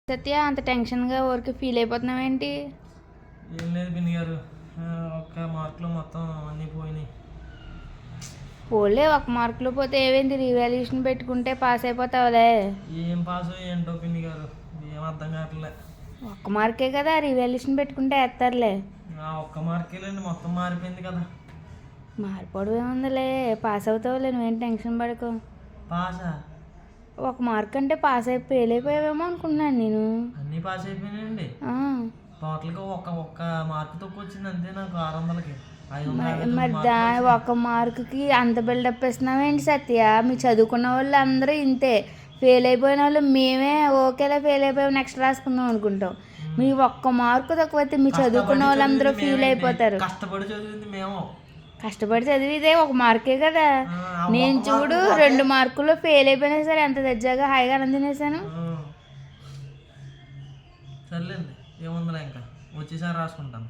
సత్య అంత టెన్షన్గా ఊరికి ఫీల్ అయిపోతున్నావేంటి? ఏం లేదు పిన్ని గారు, ఒక్క మార్కులో మొత్తం అన్నీ పోయినాయి. పోలే, ఒక మార్కులో పోతే ఏమైంది? రీవాల్యుయేషన్ పెట్టుకుంటే పాస్ అయిపోతావులే. ఏం పాస్ ఏంటో పిన్ని గారు, ఏం అర్థం కావట్లే. ఒక్క మార్కే కదా, రీవాల్యుయేషన్ పెట్టుకుంటే వేస్తారులే. ఒక్క మార్కేలేండి, మొత్తం మారిపోయింది కదా. మారిపోవడం ఏముందిలే, పాస్ అవుతావులే, నువ్వేం టెన్షన్ పడకు. పాసా? ఒక మార్క్ అంటే పాస్ ఫెయిల్ అయిపోయావేమో అనుకున్నాను నేను. అన్నీ పాస్ అయిపోయినాయండి. టోటల్గా ఒక్క మార్కు తక్కువ వచ్చింది అంతే నాకు 600కి. మరి ఒక మార్కుకి అంత బిల్డప్ ఇస్తున్నావేంటి సత్య? మీరు చదువుకున్న వాళ్ళు అందరూ ఇంతే. ఫెయిల్ అయిపోయిన వాళ్ళు మేమే ఓకేలా ఫెయిల్ అయిపోయాం, నెక్స్ట్ రాసుకుందాం అనుకుంటాం. మీ ఒక్క మార్కు తక్కువ అయితే మీ చదువుకున్న వాళ్ళందరూ ఫీల్ అయిపోతారు. కష్టపడి చదివిదే ఒక మార్కే కదా. నేను చూడు 2 మార్కుల్లో ఫెయిల్ అయిపోయినా సరే ఎంత దజ్జాగా హాయిగా ఆనందినేసాను. సర్లేండి, ఏముందిలే, ఇంకా వచ్చేసారి రాసుకుంటాను.